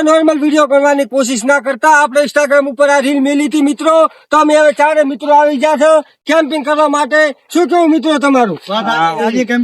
Normal video કરવાની કોશિશ ના કરતા આપણે ઇન્સ્ટાગ્રામ ઉપર આ રીલ મેલી હતી મિત્રો. તો અમે હવે ચારે મિત્રો આવી ગયા છે કેમ્પિંગ કરવા માટે. શું કેવું મિત્રો તમારું?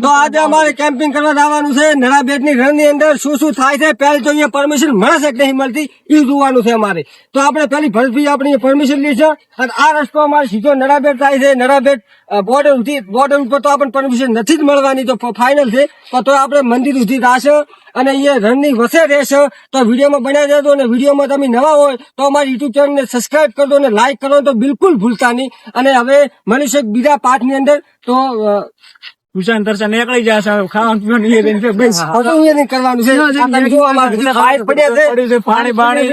તો આજે અમારે કેમ્પિંગ કરવા જવાનું છે નડાબેટ ની રણ ની અંદર. શું શું થાય છે પહેલી તો અહીંયા પરમિશન મળે છે કે નહીં મળતી એ જોવાનું છે અમારે. તો આપણે પેલી ભરતભાઈ આપણે પરમિશન લઈશું અને આ રસ્તો અમારે સીધો નડાબેટ થાય છે. નડાબેટ બોર્ડર ઉપર તો આપણને પરમિશન નથી જ મળવાની તો ફાઇનલ છે. તો આપણે મંદિર સુધી રાશે અને અહીંયા રણની વસે રહેશે. તો વિડીયોમાં બનાવી દેજો અને વિડીયોમાં તમે નવા હોય તો અમારી યુટ્યુબ ચેનલને સબસ્ક્રાઇબ કરજો અને લાઈક કરો તો બિલકુલ ભૂલતા નહીં. અને હવે મળીશું બીજા પાઠની અંદર. તો ભૂષણ તરસા નીકળી જશે ખાવાનું પીવાનું કરવાનું છે. પાણી બાણી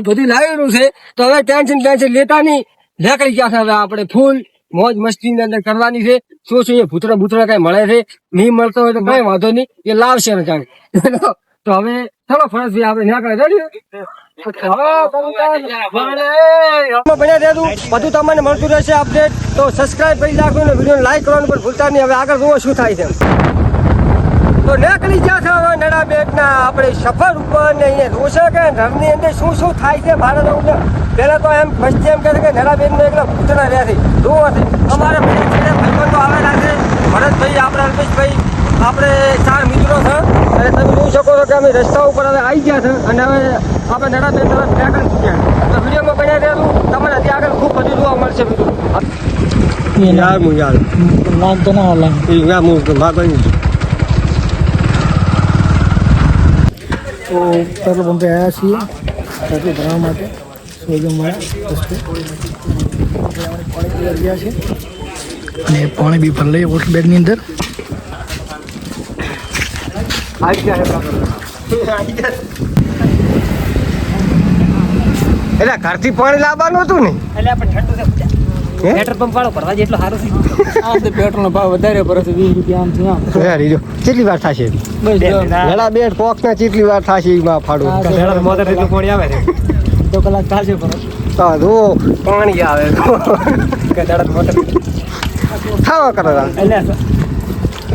બધું લાવેલું છે. તો હવે ટેન્શન લેતા નહીં. નીકળી ગયા છે હવે આપણે ફૂલ મોજ મસ્તી ની અંદર કરવાની છે. શું શું એ ભૂતરા કઈ મળે છે નહીં મળતો હોય તો કઈ વાંધો નહીં એ લાવશે ને જાણે. તો હવે ચલો ફરજ આપણે બધું તમને મળતું રહેશે અપડેટ. તો સબસ્ક્રાઇબ કરી નાખો ને વિડીયો લાઈક કરવાનું પણ ભૂલતા નહીં. હવે આગળ જોવો શું થાય છે. તો નીકળી ગયા છે હવે નડાબેટ ના આપણે સફર ઉપર ને અહીંયા જોશે કે રણની અંદર શું શું થાય છે ભારત. પેલા તો એમ ફર્સ્ટ એમ કહે કે નડાબેટ માં એકલા ભૂતરા રહ્યા છે જોવો છે. અમારે ભાઈબંધો આવેલા છે ભરતભાઈ આપણે અલ્પેશભાઈ આપણે ચાર મિત્રો છે. અને તમે જોઈ શકો છો કે અમે રસ્તા ઉપર હવે આવી ગયા છે અને હવે આપણે નડાબેટ તરફ નીકળી ચૂક્યા. તો વિડીયોમાં બન્યા રહેલું તમને હજી આગળ ખૂબ બધું જોવા મળશે મિત્રો. યાર હું યાર નામ તો ના હલા ભાગવાની તો પેટ્રોલ પંપે આવ્યા છીએ પેટ્રોલ ભરવા માટે. સોજમવાળા રસ્તે પાણી ગયા છે અને પાણી બી ભરી લઈએ વોટર બેગની અંદર. એટલે ઘરથી પાણી લાવવાનું હતું ને એટલે આપણે ઠંડુ પેટ્રોલ પંપ વાળો ભરવા જેટલો સારું છે. પેટ્રોલ નો ભાવ વધારે પડે છે 20 રૂપિયા આમ છે. કેટલી વાર થશે નડાબેટ પોક્ષ ના કેટલી વાર થશે એમાં ફાડું મોટર એટલું પાણી આવે છે તો કલાક થશે પણ જો પાણી આવે મોટર ખાવા કરો.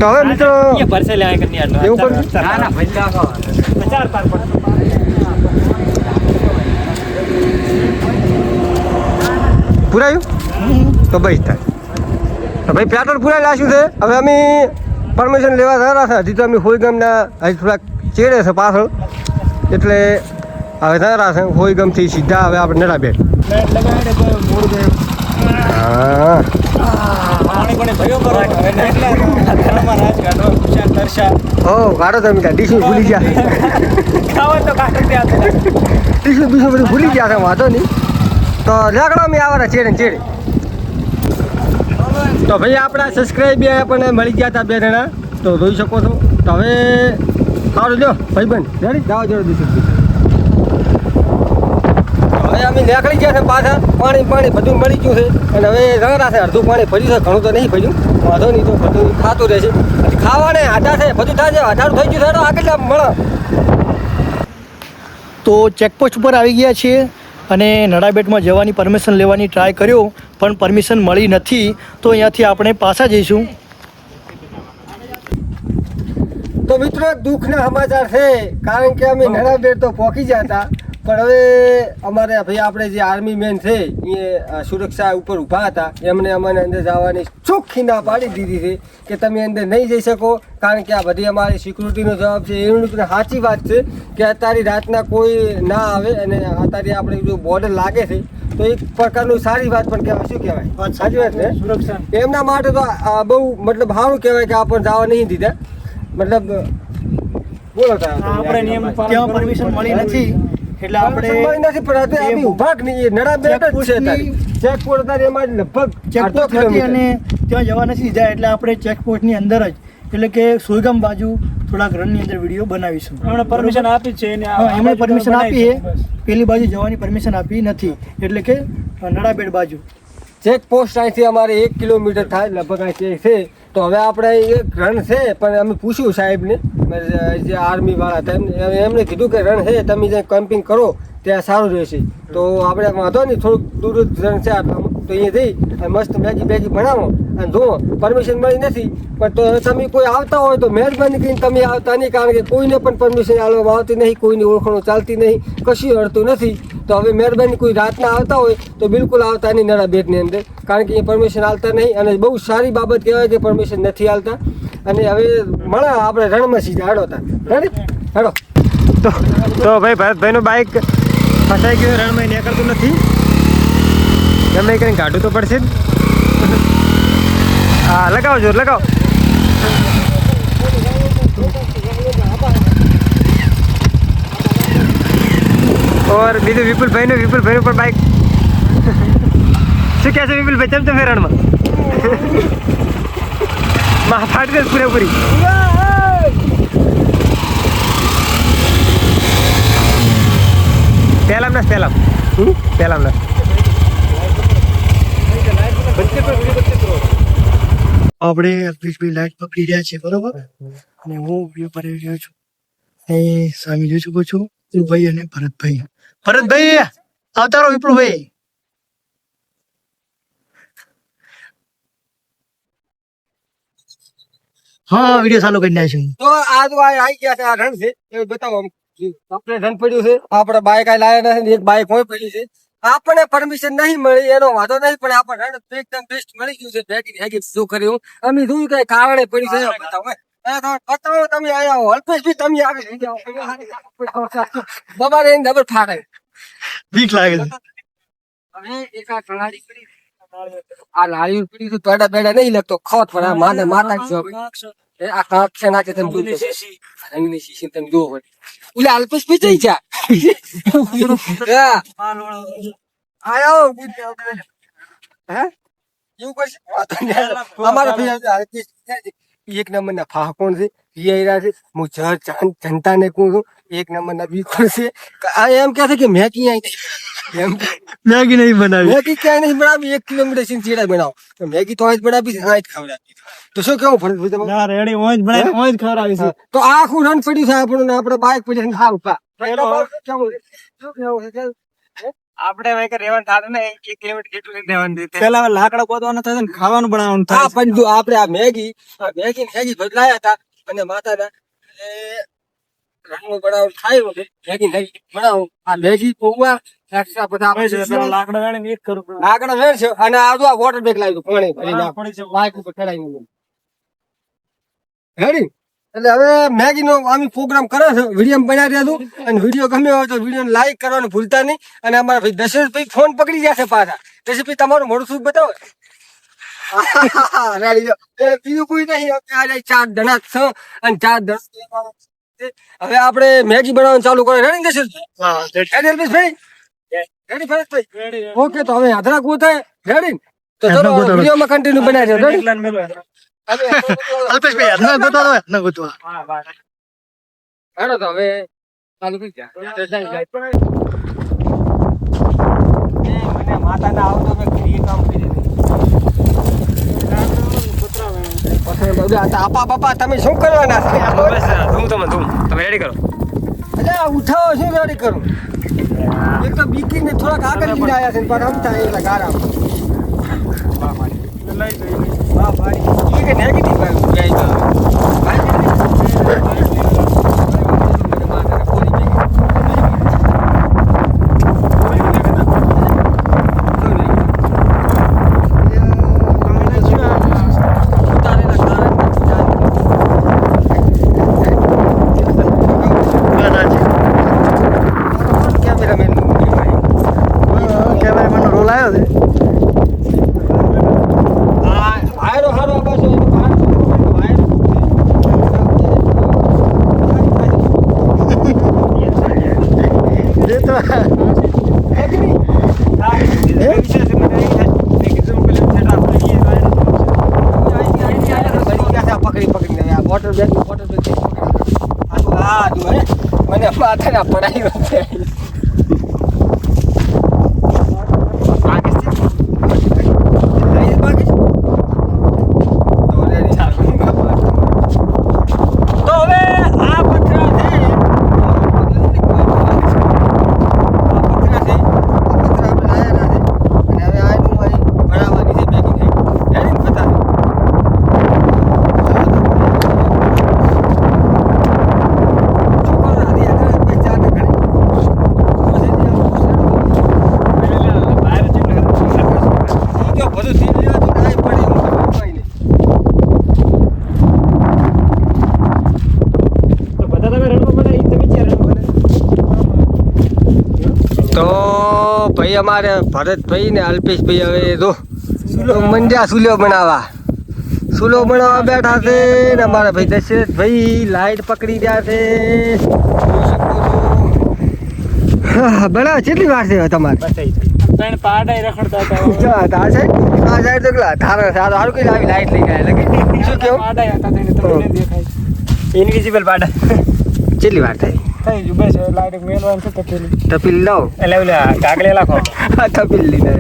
તો હવે મિત્રો ભરસે લે એવું કર્યું પુરાયું તો બસ થાય. તો ભાઈ પેટ્રોલ પુરાઈ લાવ્યું છે. હવે અમે પરમિશન લેવા જરા છે. હજી તો અમે હોઈગામના હજી થોડાક ચેડે છે પાછળ એટલે હવે જરા છે હોઈગામથી સીધા હવે આપણે નડાબેટ. હા ઓ ગાડો તમે ત્યાં ડીશું ભૂલી ગયા ડીશું બીશું બધું ભૂલી ગયા છે વાંધો નહીં. તો લાકડા મેં આવવાના ચેડે. તો ભાઈ આપણા સબસ્ક્રાઈબ આપણને મળી ગયા હતા 2 જણા તો જોઈ શકો છો. તો હવે સારું લ્યો ભાઈબંધ રેડી જાઓ જોડે દીધું. હવે અમે નીકળી ગયા છે પાછા. પાણી બધું મળી ગયું છે અને હવે રંગરા છે. અડધું પાણી ભર્યું છે ઘણું તો નહીં ભર્યું વાંધો નહીં. તો બધું ખાતું રહેશે ખાવાને આધા છે બધું થાય છે. આધારું થઈ ગયું છે તો આગળ મળે. તો ચેકપોસ્ટ ઉપર આવી ગયા છીએ અને નડાબેટમાં જવાની પરમિશન લેવાની ટ્રાય કર્યો પણ પરમિશન મળી નથી. તો અહીંયાથી આપણે પાછા જઈશું. તો મિત્રો દુઃખના સમાચાર છે કારણ કે અમે નડાબેટ તો પહોંચી ગયા હતા પણ હવે અમારે ભાઈ આપણે જે આર્મી મેન છે એ સુરક્ષા ઉપર ઊભા હતા એમને અમને અંદર જવાની ચોખ્ખી ના પાડી દીધી છે કે તમે અંદર નહીં જઈ શકો કારણ કે આ બધી અમારી સિક્યુરિટીનો જવાબ છે. એમની સાચી વાત છે કે અત્યારે રાતના કોઈ ના આવે અને અત્યારે આપણે જો બોર્ડર લાગે છે તો એક પ્રકારનું સારી વાત પણ કહેવાય. શું કહેવાય? સાચી વાત ને સુરક્ષા એમના માટે તો બહુ મતલબ સારું કહેવાય કે આપણને જવા નહીં દીધા. મતલબ બોલો આપણે નિયમ ત્યાં પરમિશન મળી નથી એટલે આપણે નથી પણ ઉભા નહીં નડાબેટ જ છે ચેકપોસ્ટ અત્યારે એમાં લગભગ ચેકપોસ્ટ હતી અને ત્યાં જવા નથી દીધા એટલે આપણે ચેકપોસ્ટની અંદર જ એટલે કે સોયગામ બાજુ થોડાક રણની અંદર વિડીયો બનાવીશું. એમણે પરમિશન આપી છે એમણે પરમિશન આપી છે. પેલી બાજુ જવાની પરમિશન આપી નથી એટલે કે નડાબેટ બાજુ ચેકપોસ્ટ અહીંથી અમારે 1 કિલોમીટર થાય લગભગ અહીંથી છે. તો હવે આપણે એક રણ છે પણ અમે પૂછ્યું સાહેબને જે આર્મી વાળા હતા એમને કીધું કે રણ છે તમે જે કેમ્પિંગ કરો ત્યાં સારું રહેશે. તો આપણે વાંધો નહીં, થોડુંક દૂર જ રણ છે આટલામાં, તો અહીંયા જઈ અને મસ્ત મેગી બેગી બનાવો અને જુઓ. પરમિશન મળી નથી, પણ તો હવે તમે કોઈ આવતા હોય તો મહેરબાની કરીને તમે આવતા નહીં, કારણ કે કોઈને પણ પરમિશન આપવામાં આવતી નહીં, કોઈની ઓળખાણો ચાલતી નહીં, કશું અડતું નથી. તો હવે મહેરબાની કોઈ રાતના આવતા હોય તો બિલકુલ આવતા નહીં નળા બેટની અંદર, કારણ કે એ પરમિશન આલતા નહીં. અને બહુ સારી બાબત કહેવાય કે પરમિશન નથી આલતા. અને હવે મળે આપણે રણમાં સીધા હેડો હતા હેડો. તો ભાઈ ભરતભાઈનું બાઇક ફસાઈ ગયું, રણમાં નીકળતું નથી, ગમે કરીને કાઢવું તો પડશે જ. હા લગાવો જોર લગાવો. ઓર બીજું વિપુલભાઈનું પણ બાઇક. શું કહે છે વિપુલભાઈ, ચમ ચમ રણમાં માં ફાટી ગઈ પૂરેપૂરી. પહેલામ આપણે અલ્પેશભાઈ લાઈટ પકડી રહ્યા છે, બરોબર, અને હું વ્યૂ પર રહ્યો છું. એ સામે જોઈ શકો છો વિપુલભાઈ અને ભરતભાઈ આવતા રહો. વિપુલભાઈ હા વિડીયો ચાલુ કરી નાખ્યો. તો આ તો આવી ગયા છે, આ રણ છે એ બતાવો. આપણે રણ પડ્યું છે, આપણે બાઇક આ લાયા નથી, એક બાઇક હોય પડી છે. આપણને પરમિશન નહીં મળી એનો વાંધો નહીં, પણ આપણે રણ એકદમ બેસ્ટ મળી ગયું છે. ભેગી શું કર્યું અમે જોયું કઈ કારણે પડી છે બતાવો. બતાવો તમે આયા હો, અલ્પેશભાઈ તમે આવી લઈ જાઓ. બબારે ડબલ ફાટે બીક લાગે છે. હવે એક આ ટણાડી પડી, આ લારી પડી તો તોડા બેડા નહીં લાગતો, ખોટ પર આ માને માતા છો આ કાંક છે નાખે તમે જોઈ રંગની શીશી તમે જોવો હોય. ઓલા અલ્પેશભાઈ જઈ જા આયો હે એવું કરશે અમારા ભાઈ એક નંબર ના ફા કોણ છે છે. હું જનતા ને કહું છું એક નંબર ના બી કોણ છે. એમ કે છે કે મેગી એમ મેગી નહીં બનાવી, મેગી ક્યાંય નહીં બનાવી, 1 કિલોમીટર થી ચીડા બનાવો તો મેગી તો જ બનાવી છે, જ ખવડાવી. તો શું કેવું ફરજ ના રેડી ઓજ બનાવી ઓજ ખવડાવી છે. તો આખું રન પડ્યું છે આપણને, આપણે બાઇક પડી ખાવ પા આપણે ભાઈ રેવાનું થતું ને 1 કિલોમીટર કેટલું રહેવાનું. પેલા લાકડા કોદવાના થાય ને ખાવાનું બનાવવાનું થાય. હા પણ જો આપણે આ મેગી બદલાયા હતા અને માતાના રંગ બનાવ થાય મેગી બનાવો. આ મેગી પૌવા બધા લાકડા વેણી એક કરું લાકડા વેર છે. અને આ જો વોટર બેગ લાવ્યું પાણી ભરી બાઇક ઉપર ચડાવી હેડી. એટલે હવે મેગી નો અમે પ્રોગ્રામ કરે છે, વિડીયો બનાવી રહ્યા છું. અને વિડીયો ગમ્યો હોય તો વિડીયો લાઈક કરવાનું ભૂલતા નહીં. અને અમારા ભાઈ દશરથભાઈ ફોન પકડી જશે પાછા. દશરથભાઈ તમારું મોડું શું બતાવો. બીજું કોઈ નહીં, 4 જણા છે અને 4 દસ. હવે આપણે મેગી બનાવવાનું ચાલુ કરે ready Dasharathbhai ready Bharatbhai okay. તો હવે હાથરા ગોતા રેડી, તો ચલો વિડીયોમાં કન્ટિન્યુ બનાવી દો રેડી. અલ્પેશભાઈ ના ગોતવા દો ના ગોતવા. હેડો તો હવે ચાલુ કરી જા. મને માતા ના આવતો મેં ઘરે કામ કરી દીધું. આપા બાપા તમે શું કરવાના છે? તમે રેડી કરો. અરે ઉઠાવો શું રેડી કરું? એક તો બીકી ને થોડાક આગળ લઈને આવ્યા છે પણ રમતા એટલા ગારા વાહ ભાઈ કે નેગેટિવ કેમેરામેન રોલ આવ્યો છે. વોટર બેગ મને માથે ના પડાયું છે. તો હવે આ પથરા છે ભાઈ અમારે ભરતભાઈ ને અલ્પેશભાઈ હવે તો મંડ્યા સુલ્યો બનાવવા બેઠા છે ને અમારા ભાઈ દશરથભાઈ લાઈટ પકડી રહ્યા છે બનાવ કેટલી વાર છે તમારે આ સાઈડ તો સારું કઈ લાવી લાઈટ લઈ ગયા લાગે શું કેવું ઇનવિઝિબલ પાડા કેટલી વાર થઈ તપીલ લાવ એટલે કાગળે લાખો તપીલ લીધા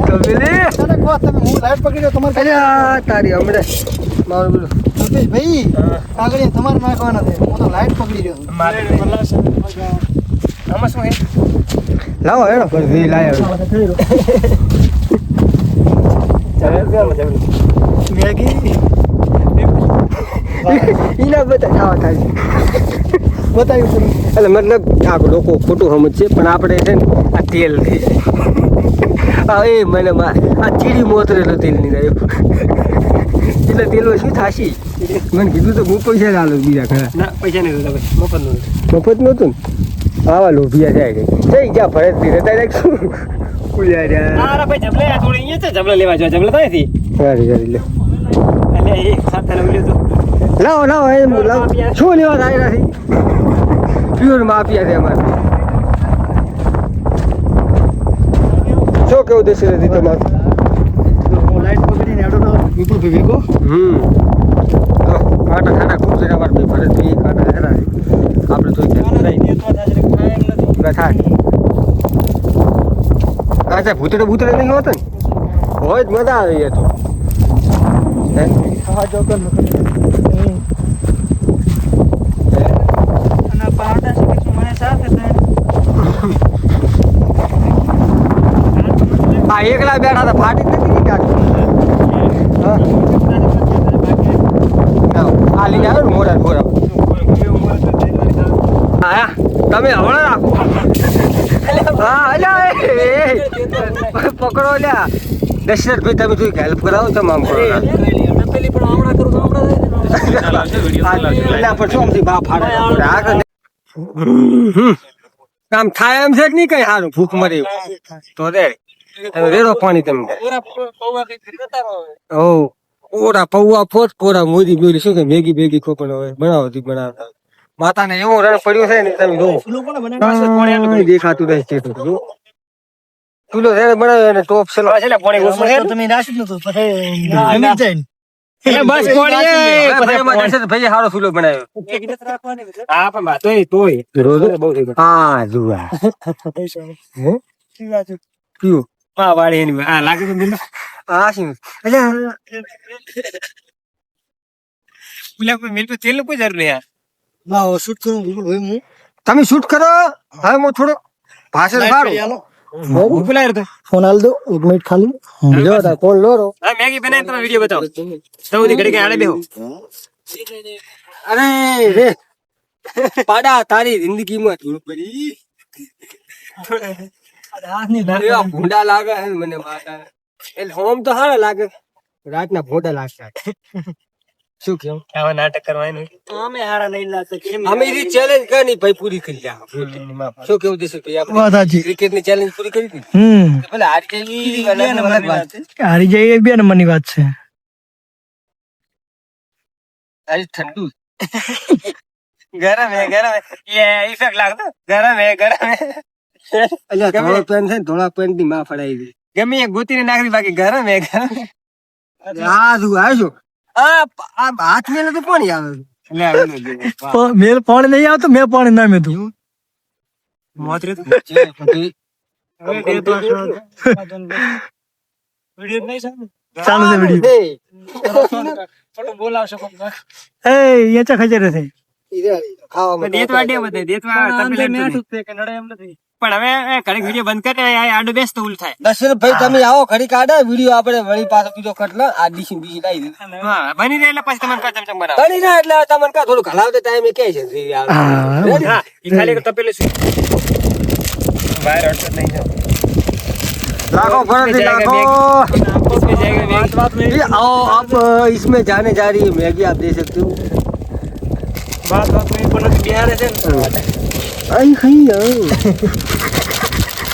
તપીલી લાઈટ પકડી દો તમારે અલ્યા તારી હમણાં મારું બોલું ભાઈ આગળ તમારે નાખવાના છે હું તો લાઈટ પકડી રહ્યો આમાં શું હે લાવો હેડો પણ લાવ્યો મેગી એના બધા ખાવા થાય છે બતાવ્યું એટલે મતલબ આ લોકો ખોટું સમજશે પણ આપણે છે ને આ તેલ હા એ મને આ ચીડી મોતરેલો તેલ નહીં રહ્યો એટલે તેલમાં શું થાશી મને કીધું તો હું પૈસા ચાલો બીજા ખરા ના પૈસા નહીં દેતા ભાઈ મફત નું મફત નહોતું ને આવા લોભિયા જાય ગઈ જઈ ગયા ભરત થી રહેતા રાખશું ઉલ્યા રહ્યા હા ભાઈ જબલે થોડી અહીંયા છે જબલે લેવા જો જબલે તો નથી સારી સારી લે એટલે એ સાથે ઉલ્યો તો લાવો એમ લાવો શું લેવા થાય નથી પ્યોર માફિયા છે અમારે શું કેવું દેશે નથી તમારું લાઈટ પકડીને હેડો તો વિપુલ ભાઈ ભેગો કાંટા ખાટા ખૂબ છે અમારે ભાઈ ભરત ભાઈ કાંટા ખરા છે આપણે તો થાય અચ્છા ભૂતડે નહીં હોતો ને હોય જ મજા આવે એ તો હા જો કર અને પાડા છે કે મને સાથે આ એકલા બેઠા હતા ફાટી જ નથી કાઢી આ લઈને આવ્યો ને મોડા હા તમે હમણાં રાખો હા અલ્યા પકડો લ્યા દશરથભાઈ તમે થોડીક હેલ્પ કરાવો તમામ કરો કામ થાય એમ છે કે નહીં કઈ સારું ભૂખ મરે તો રેડો પાણી તમને ઓરા પૌવા ફોટ કોરા મોદી બોલી શું કે મેગી બેગી ખોપણ હવે બનાવતા માતાને એવું રણ પડ્યું છે ને તમે જો દેખાતું નહીં છે ચૂલો છે બનાવ્યો અને ટોપ છે તમે રાશિ નતો પછી બસ ભાઈ સારો ચૂલો બનાવ્યો હા પણ તોય હા જુવા કયું હા વાળી એની હા લાગે છે બિંદુ હા શું કોઈ મિલ પે તેલ કોઈ જરૂર નહીં ના શૂટ કરું વિપુલ ભાઈ હું તમે શૂટ કરો હવે હું થોડો ભાષણ પાડું બોલાય તો ફોન આલ દો 1 મિનિટ ખાલી લો તા કોણ લો રો હા મેગી બનાવીને તમે વિડિયો બતાવો સૌથી ઘડી કે આડે બેહો અરે રે પાડા તારી જિંદગીમાં ધૂળ પડી એવા ભૂંડા લાગે છે ને મને માતા એટલે હોમ તો સારા લાગે રાતના ભૂંડા લાગતા શું કેવું આવા નાટક કરવાનું અમે હારા નહીં લાગતા અમે એની ચેલેન્જ કરી ભાઈ પૂરી કરી જા શું કેવું દેશે ભાઈ આપણે વાત સાચી ક્રિકેટ ની ચેલેન્જ પૂરી કરી હતી ભલે હારી જઈ અલગ વાત છે હારી જાય એ 2 નંબરની વાત છે આજે ઠંડુ ગરમ હે ये इफेक्ट लागतो गरम है અલ્યા ધોળો પેન છે ને ધોળા પેન ની માં ફડાઈ ગઈ ગમે એક ગોતીને નાખવી બાકી ગરમ હે હા તું આવ્યો આ હાથ મેલે તો પાણી આવે મેલ પાણી નહીં આવતો મેં પાણી ના મેં મોતરે ચાલુ છે વિડીયો બોલાવશો એ યાચા ખજર છે દેતવા દે બધે દેતવા પણ હવે ઘડીક વિડીયો બંધ કરે આડો બેસ તો ઉલ થાય દશરથભાઈ તમે આવો ઘડી કાઢો વિડીયો આપણે વળી પાછો બીજો કટલા આ ડીસી બીજી લાવી દે હા બની જાય એટલે પછી તમને કા ચમચમ બનાવો બની ના એટલે તમને કા થોડું ઘલાવતે ટાઈમે કે છે હા ઈ ખાલી તપેલે શું બહાર અડતો નહીં જાવ लाखों फर्क लाखों ये आओ आप इसमें जाने जा रही है मैगी आप दे सकते हो बात में कोनो बिहार है आई खई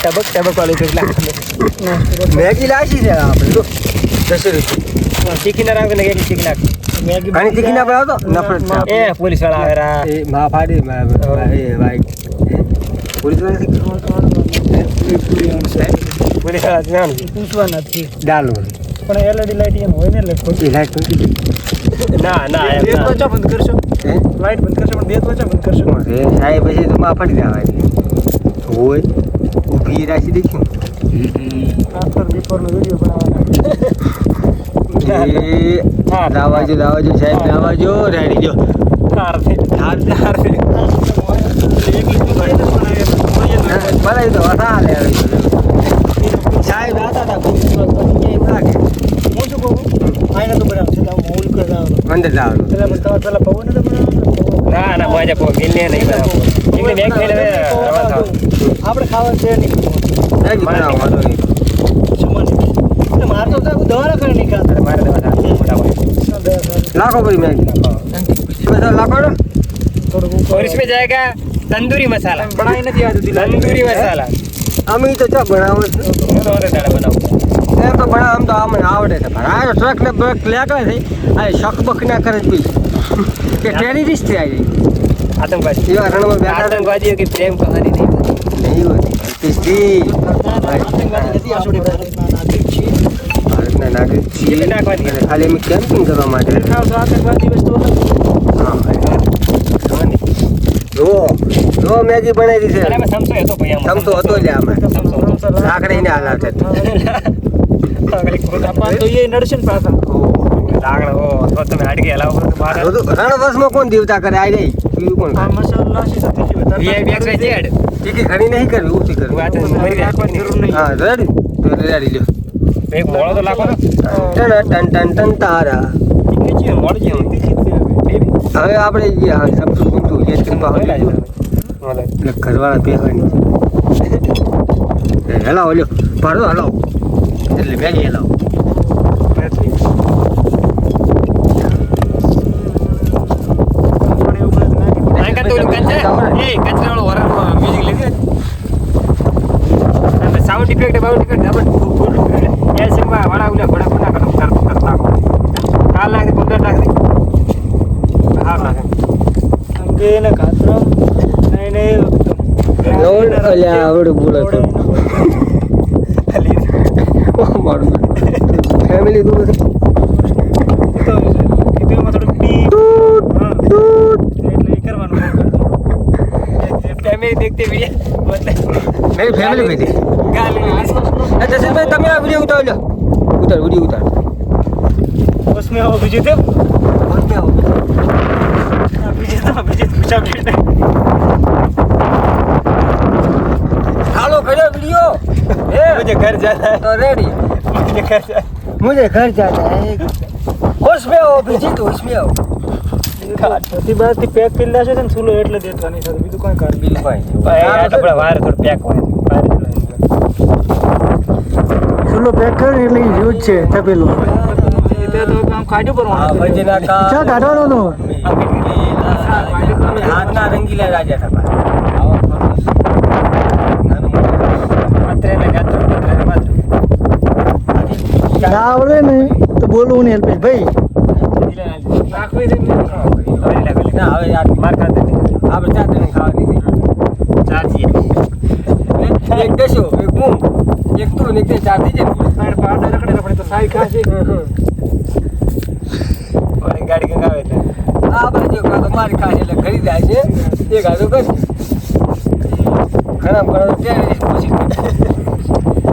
ટબક વાળી તો મેગી લાશી છે આપણે જો 10 રૂપિયા શીખી ના રાખે ને એક શીખી નાખ મેગી ઘણી તીખી ના બનાવતો નફરત ના એ પોલીસ વાળા આવેરા એ માં ફાડી એ ભાઈ પોલીસ વાળા પોલીસ વાળા જાણ પૂછવા નથી ડાલો પણ એલઈડી લાઈટ એમ હોય ને એટલે ખોટી એ લાઈટ નથી ના ના એમ બે ના. ત્વચા બંધ કરશો હે લાઈટ બંધ કરશો પણ બે ત્વચા બંધ કરશો એ સાહેબ પછી તો માં ફાડી દેવાય હોય ઊભી રાખી દેખ્યું આફ્ટર બિફોર નો વિડિયો બનાવવાનો દાવાજો સાહેબ દાવાજો રેડી જો ધાર છે. બનાવી દો હતા લે સાહેબ આતા હતા પછી લાગે હું શું કહું આઈને તો બનાવશે તો મોલ કરાવવાનો અંદર લાવવાનું પેલા મને તમારે પેલા પવન નતો બનાવવાનો ના ના મોજે પો ગિલ્લે નહીં બનાવો એમને બેગ થઈને હવે રવા થાવ. આપણે ખાવા છે નહીં મેગી બનાવવાનું નહીં સમાન મારે તો કાંઈ દવા કરે નહીં ખાતા મારે દવા થાવ મોટા ભાઈ લાખો ભાઈ મેગી બધા લાખો ને થોડું और इसमें जाएगा तंदूरी मसाला બનાવી નથી આવતી तंदूरी मसाला અમે તો ચા બનાવો છે હું તો ઓરે દાડા બનાવું એમ તો બનાવ આમ તો અમને આવડે છે પણ આ ટ્રક ને બ્રેક લેકડે છે આ શક બક ના કરે જ બી કે ટેરરિસ્ટ છે આવી आतंकवादी એવા રણમાં બેઠા છે आतंकवादियों की प्रेम कहानी नहीं होती નહીં હોતી ટેસ્ટી આતંકવાદી નથી આ છોડી ભારતના નાગરિક છીએ ભારતના નાગરિક છીએ એ નાખવાની. અને ખાલી અમે કેમ્પિંગ કરવા માટે ખાવ તો આતંકવાદી વસ્તુ હા જો મેગી બનાવી છે अरे मैं समसो है तो भैया સમતો હતો લે આમાં લાકડી ને હાલાવતે જાપાન તો એ નડશે ને પાછા લાગણ હો તો તમે હાડી કે હલાવો તો બહાર રણવસમાં કોણ દેવતા કરે આ જાય બીજું કોણ આ મસાલા છે સાથે છે વીઆઈપી એક્સ વાય ઝેડ ટીકી ઘણી નહીં કરવી ઓછી કરવી વાત મરી નાખવાની જરૂર નહીં હા રેડી તો રેડી લ્યો એક મોળો તો લાખો ને ટન ટન ટન ટન તારા નીચે મોળ જે હવે આપણે જે હા સમજુ ગુમતું જે સ્ક્રીનમાં હોય એટલે ઘરવાળા પહેવાની છે હલાવો લ્યો પાડો હલાવો એટલે મેગી હલાવો આંકા તો ઓલું કંચા એ કચરાવાળો વરાળનો મ્યુઝિક લીધી અને સાઉન્ડ ઇફેક્ટ આપણે એ સિમ્બા વડા ઉલા ઘોડા કોના કરતા કાલ નાખી 15 નાખી હા નાખે અંગે ને કાતરો નહીં નહીં રોડ અલ્યા આવડું બોલો તો મારું ફેમિલી દૂર તો કીધું થોડું પી એટલે એ કરવાનું ફેમિલી દેખતે भी मेरी फैमिली में थी गाली अच्छा सर भाई તમે આ વિડિયો ઉતાર લો ઉતાર વિડિયો ઉતાર उसमें हो विजय देव विजय पूछा बेटा हालो खड़े वीडियो मुझे घर जाना है तो रेडी मुझे घर जाना मुझे घर जाना है उसमें हो बिजी तो उसमें हो બધી બાજુથી પેક કરી લેશે ને સુલો એટલે દેતા નહીં સાથે બીજું કોઈ કારણ बिल भाई है આ તો બડા વાર થોડ પેક હોય વાર સુલો પેક કરે એટલે યુઝ છે તપેલું એટલે તો આમ કાઢ્યું हां પરવાનું भजना का ચા કાઢવાનો તો हाथ ना रंगीला राजा था માત્ર ને ગાત્ર માત્ર ના આવડે ને તો બોલવું નહીં અલ્પેશ ભાઈ નાખવી છે ના હવે યાર માર ખાતે આપણે ચાર જણ ખાવાની ચાર છીએ एक देशो एक मुंह एक तू ने के चार दीजिए તારે પાડા રખડે રખડે તો સાઈ ખાશે और गाड़ी के गावे थे આ બાજુ કા તો મારી ખાશે એટલે ઘરી જાય છે એક હાથો કર ખરાબ કરો ત્યારે પૂછી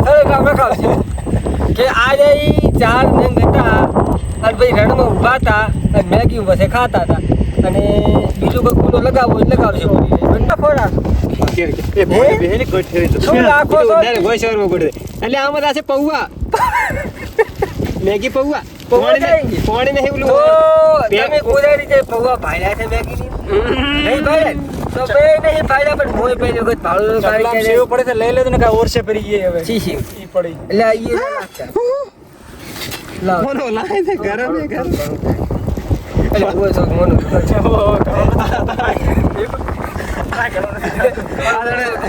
અરે કામ રખાવ છે કે આજે ઈ ચાર નંગ હતા અને ભાઈ રણમાં ઊભા હતા અને મેગી વસે ખાતા હતા અને બીજું કોઈ કૂનો લગાવશે બંને ફોડા શું રાખો છો એટલે આમાં થશે પૌવા મેગી પૌવા પૌવા જાયંગે. પાણી નહીં તો ઓલું તમે કોઈ રીતે પૌવા ભાડ્યા છે મેગીની નહીં ભાડ્યા તો બે નહીં ભાડ્યા પણ મોય પહેલી વખત ભાડું કાઢી સેવ પડે તો લઈ લેજો ને કાંઈ ઓરસે પડી ગઈ હવે છી છી ઈ પડી એટલે આ ઈ લાગતા લાવ મોનો લાય છે ગરમ છે ગરમ એટલે ઓય તો મોનો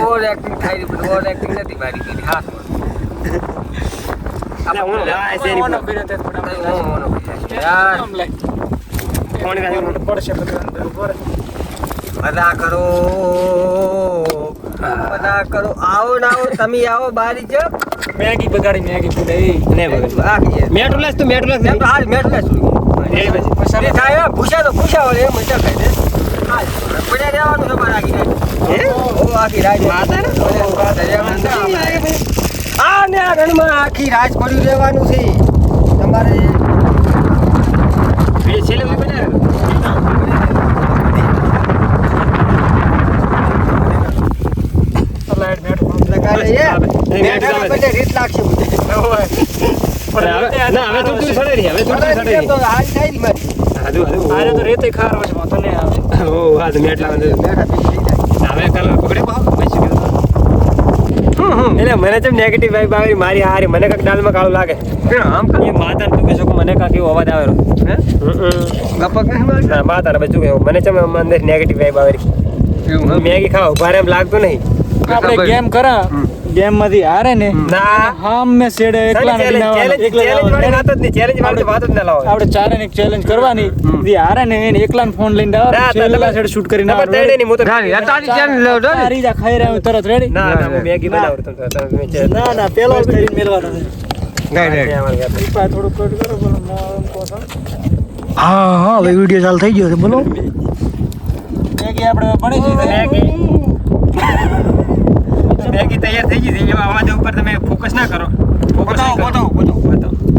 ઓવર એક્ટિંગ થાય છે, ઓવર એક્ટિંગ નથી મારી કીધી ખાસ બધા કરો આવો ના આવો તમે આવો બારી જ મેગી બગાડી મેગી મેટું લાસ તું મેટું લાસ હાલ મેટ લેશું ભૂસા તો ભૂસા વળે એમ મજા ખાઈ દે પડ્યા રહેવાનું છે મારે આખી રાત આ ને આ રણમાં આખી રાત પડ્યું રહેવાનું છે તમારે રીત લાગશે રેતે ખારો છે વાંધો નહીં આવે એટલે મને જેમ નેગેટિવ વાઇબ આવી મારી હારી મને કાંઈક દાલમાં કાળું લાગે આમ એ માતા તું કહેશો કે મને કાંઈક એવો અવાજ આવેલો ના માતા ને બધું કેવું મને જેમ અંદર નેગેટિવ વાઇબ આવેલી મેગી ખાવા ઉભા એમ લાગતું નહીં આપણે ગેમ કરા ગેમ માંથી હારે ને ના હા મેં સેડે એકલા આપણે ચારે ને એક ચેલેન્જ કરવાની જે હારે ને એને એકલા ફોન લઈને આવવાનું સેડ શૂટ કરીને ખાઈ રહ્યા તરત રેડી મેગી ના પેલો કરીને મેલવાનો થોડું કટ કરો બોલો હા હવે વિડિયો ચાલુ થઈ ગયો છે બોલો મેગી આપણે બની ગઈ મેગી તૈયાર થઈ ગઈ છે એવા અવાજ ઉપર તમે ફોકસ ના કરો બતાવો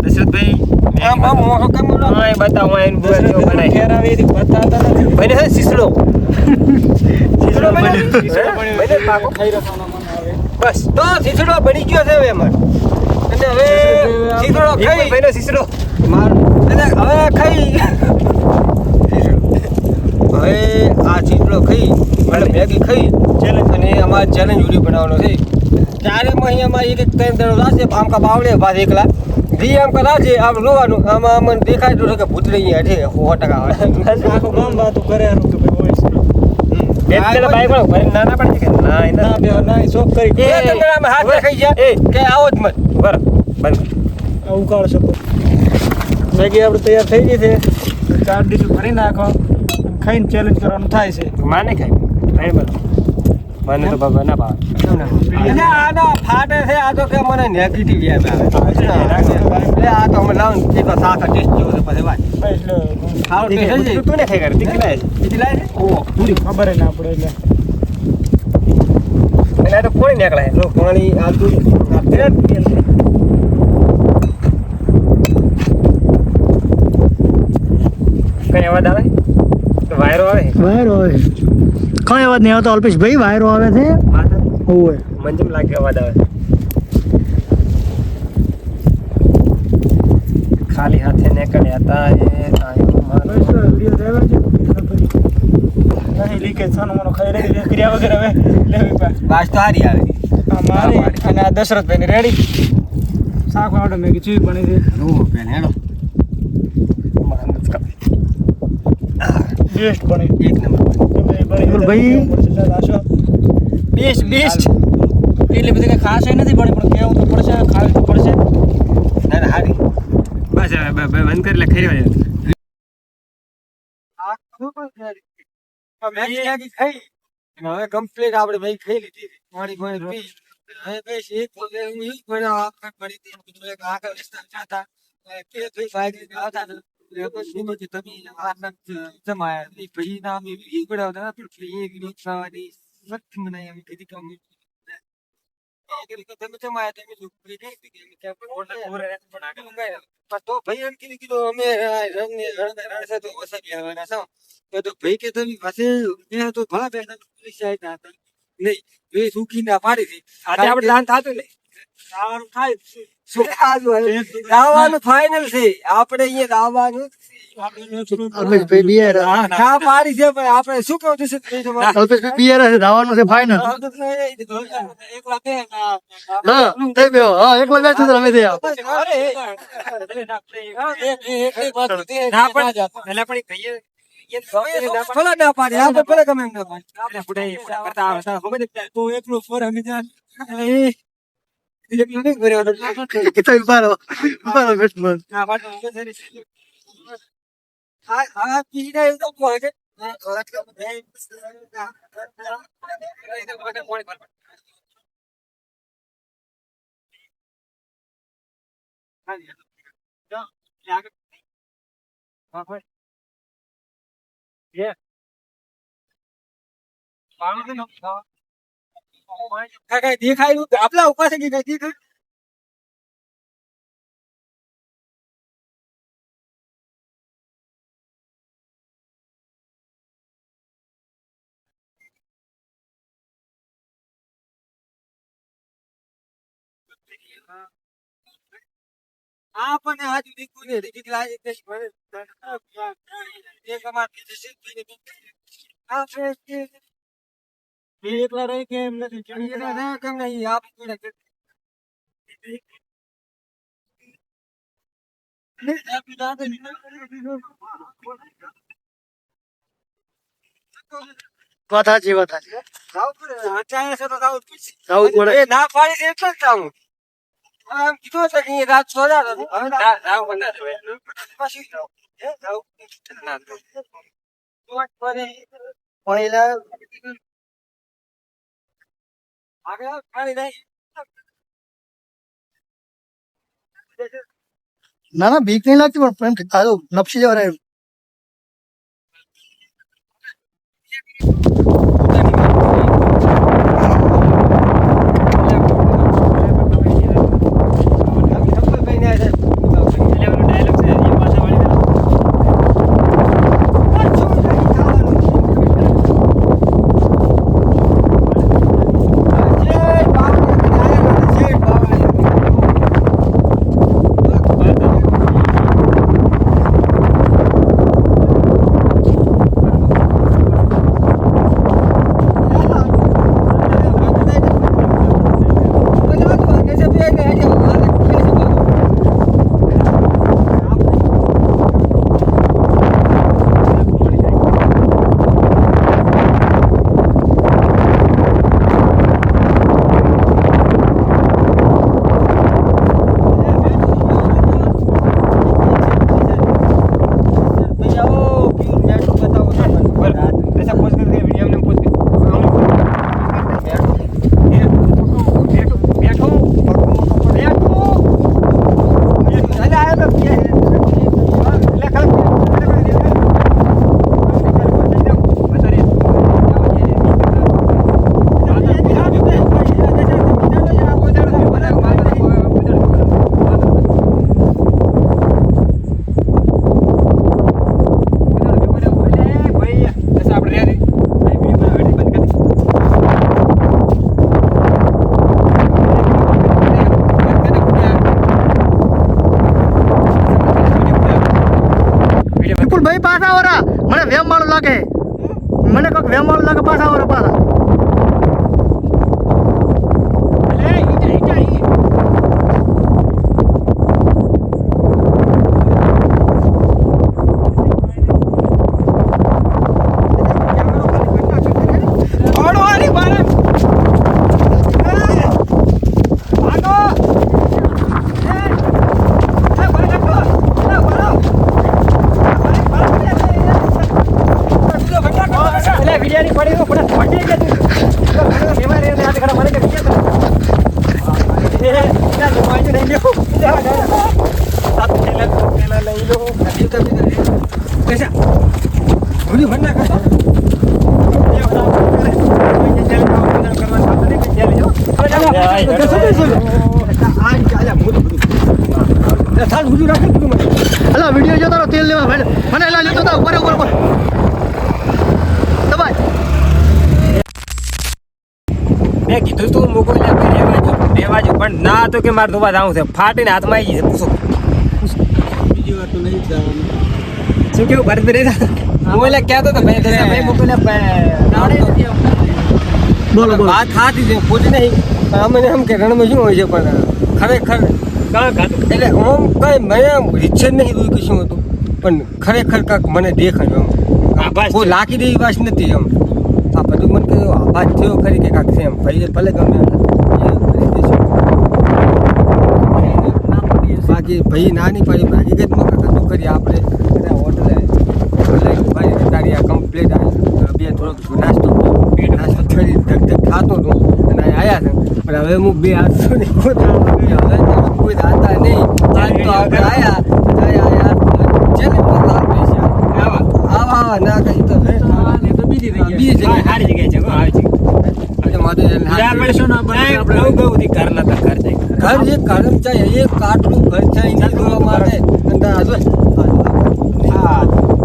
દશરથભાઈ બતાવો બને છે શીસડો બસ તો શીસડો બની ગયો છે હવે અમાર અને હવે શીસડો ખાઈ ભાઈનો શીસડો અને હવે ખાઈ હવે આ શીસડો ખાઈ એટલે મેગી ખાઈ અને અમારે ચેલેન્જ વિડીયો બનાવવાનો છે ત્યારે અહીંયા એક ત્રણ દડો રાખશે આમ કા બાવડે ભાત એકલા જી આમ કા રાખે આમ રોવાનું આમાં અમને દેખાય તો કે ભૂતરી અહીંયા છે 100% આખું ગામ વાતો કરે કે ભાઈ બાઈક વાળો ભરી નાના પડે કે ના શોખ કરી હાથ ખાઈ જાય કે આવો જ મત બરાબર બંધ ઉકાળ શકો મેગી આપણે તૈયાર થઈ ગઈ છે 4 ડીશ ભરી નાખો ખાઈને ચેલેન્જ કરવાનું થાય છે માને ખાઈ બધું મને તો બાબા ના ભાવે આના ફાટે છે આ તો કે મને નેગેટિવ યાદ આવે આ તો અમે લાવ એક સાખા ટેસ્ટ જેવો છે પછી વાત ખાવ ટેસ્ટ છે તું ને ખાઈ કર દીકલા છે ઓ પૂરી ખબર ના પડે એટલે આ તો કોણ નીકળે જો પાણી આલતું કઈ અવાજ આવે વાયરો આવે કઈ અવાજ નહીં આવતો અલ્પેશભાઈ વાયરો આવે છે ઓય મને જેમ લાગે અવાજ આવે ખાલી હાથે નીકળ્યા હતા એ આયો મારો વિડિયો દેવા છે નહીં લીકેજ સાનો મનો ખાઈ રહી ક્રિયા વગર હવે લેવી પા બાસ તો હારી આવે મારી અને આ દશરથભાઈ ને રેડી શાક આવડે મેગી ચીજ બની છે ઓ પેન હેડો બેસ્ટ બની એક નંબર ભાઈ બેસ્ટ એટલે બધી કઈ ખાસ નથી બની પણ કેવું તો પડશે ખાવી તો પડશે ના હારી બસ હવે બંધ કરી લે ખાઈ રહ્યો મેગી ખાઈ હવે કમ્પ્લીટ આપણે ભાઈ ખાઈ લીધી પાણી પી હવે બસ એક પોતે હું ઈ પડ્યો આખા પડી હતી બધું એક આગળ રસ્તા જાતા કે ભાઈ ભાઈ આવતા તમે જમાયા ભાઈ નામ ઈ પડ્યો હતા પણ એક રિક્ષાવાળી સખ્ત મને એમ કીધી કે તમે જમાયા તમે છોકરી નહીં તો ભાઈ એમ કીધું અમે રણસે તો વસાવી આવવાના છો તો ભાઈ કે તમે પાસે મેં તો ભલા બેઠા પૈસા હતા નહીં એ સુખી ના પાડી હતી આજે આપણે દાન થાતું ને સારું થાય દાવાનું ફાઇનલ છે આપણે અહીંયા દાવાનું અલ્પેશભાઈ બિયર હા પાડી છે પણ આપણે શું કહું છું અલ્પેશભાઈ બિયર છે દાવાનું છે ફાઇનલ એક લાગે હા તે બે હા એક લાગે છે તમે તે ના પણ એટલે પણ કહીએ ભલે ના પાડે આપણે ભલે ગમે એમ ના પાડે એ તો ઉભારો બેટમાં દેખાયું આપલા ઉપર છે કે કઈ દેખાય આપણને હાજુ દીકું ને દીકરી લાગે કે ભરે એક અમાર એકલા રહી કે એમ નથી કેમ નહીં આપ વાત સાચી ના પાડી છે એટલે જ જાઉં આમ કીધું છે કે રાત સોજા ના ના બીક નહીં લાગતી પણ પ્રેમ નપસી જવા રહ્યું ભાઈ પાછા વરા મને વેમ વાળું લાગે મને કોક વેમ વાળું લાગે પાછા વરા પાછા અલા વિડિયો જોતા રહો તેલ લેવા મને એલા લેતો તા ઉપર ઉપર દબાય મેં કીધું તું મૂકો લેવાજો પણ ના તો કે મારે ધોવા જાવું છે ફાટીને હાથમાં આવી છે પૂછો બીજી વાર તો નહીં જવાનું શું કેવું ભારત ભાઈ હું એટલે કહેતો તો ભાઈ મોકલ્યા બોલો બોલો વાત સાચી છે ખોટી નહીં અમને એમ કે રણમાં શું હોય છે પણ ખરેખર એટલે આમ કઈ મને રીત જ નહીં જોયું કે શું હતું પણ ખરેખર કાંક મને દેખાયું કોઈ લાખી દેવી વાત નથી એમ આ બધું મને કહ્યું આભાર થયો ખરી કે કાંક છે એમ ભાઈ ભલે ગમે એ કરી દેશું. બાકી ભાઈ નાની પડી હકીકતમાં કાંક હતું ખરી આપણે બધા હોટલે ભલે ભાઈ તારી આ કમ્પ્લીટ આવી બે થોડોક નાસ્તો થોડી ધક ખાતો હતો અને આવ્યા છે પણ હવે હું બે હાથ હવે કોઈ હતા નહીં આજ તો આપણે આવ્યા આવા ના કઈ તો બીજી જગ્યાએ સારી જગ્યાએ છે ઘર જે કરમ ચાહે એક કાટલું ઘર છે એને જોવા માટે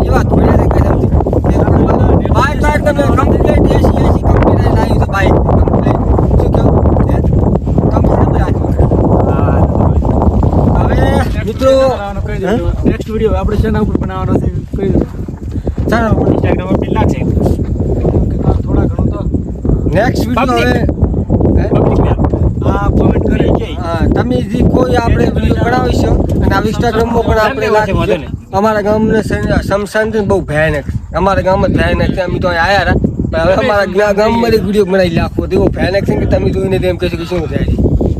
એવા થોડા બાઈક તમે કમ્પ્લીટ એસી કમ્પ્લીટ લાવી તો બાઈક કમ્પ્લીટ શું કેવું કમ્પ્લીટ હવે મિત્રો નેક્સ્ટ વિડીયો આપણે શેના ઉપર બનાવવાનો છે કહી દો. ચાલો ઇન્સ્ટાગ્રામ પર લાગશે થોડા ઘણું તો નેક્સ્ટ વિડીયો હવે કોમેન્ટ કરી કે તમે જે કોઈ આપણે વિડીયો બનાવીશું અને આ ઇન્સ્ટાગ્રામમાં પણ આપણે નાખીશું. અમારા ગામને સમસાન છે ને બહુ ભયાનક અમારા ગામમાં ભયાનક છે અમે તો અહીંયા આવ્યા હતા પણ હવે અમારા ગામમાં વિડીયો બનાવી નાખો તેવો ભયાનક છે કે તમે જોઈને તેમ કહેશો કે શું થાય છે.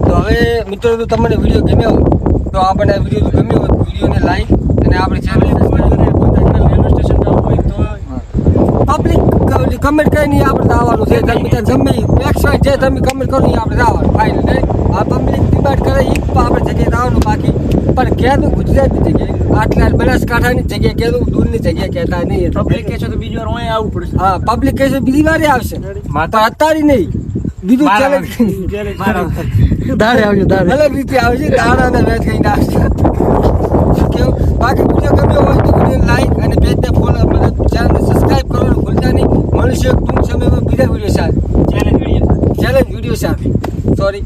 તો હવે મિત્રો તો તમને વિડીયો ગમ્યો હોય તો આપણને આ વિડીયો ગમ્યો હોય વિડીયોને લાઈક અને આપણે ચેનલ રેલવે સ્ટેશન જવું હોય તો પબ્લિક કમેન્ટ કરીને આપણે આવવાનું છે તમે ત્યાં ગમે વેબસાઇટ જે તમે કમેન્ટ કરો એ આપણે આવવાનું ફાઇનલ નહીં આ પબ્લિક ડિમાન્ડ કરે એ આપણે જગ્યાએ આવવાનું બાકી પણ ક્યાંનું ગુજરાતની જગ્યાએ આટલા બનાસકાંઠાની જગ્યાએ ક્યાંનું દૂરની જગ્યાએ કહેતા નહીં પબ્લિક કહેશો તો બીજી વાર હું આવવું પડશે. હા પબ્લિક કહેશે બીજી વારે આવશે પણ અત્યારે નહીં બીજું ચેલેન્જ દાડે આવજો દાડે અલગ રીતે આવશે દાડાને મેચ કરીને આવશે શું કેવું બાકી વિડીયો ગમ્યો હોય તો વિડીયો લાઈક અને પેજને ફોલો મતલબ ચેનલને સબસ્ક્રાઈબ કરવાનું ભૂલતા નહીં મળીશું એક ટૂંક સમયમાં બીજા વિડીયો સાથે ચેલેન્જ વિડીયો સાથે સોરી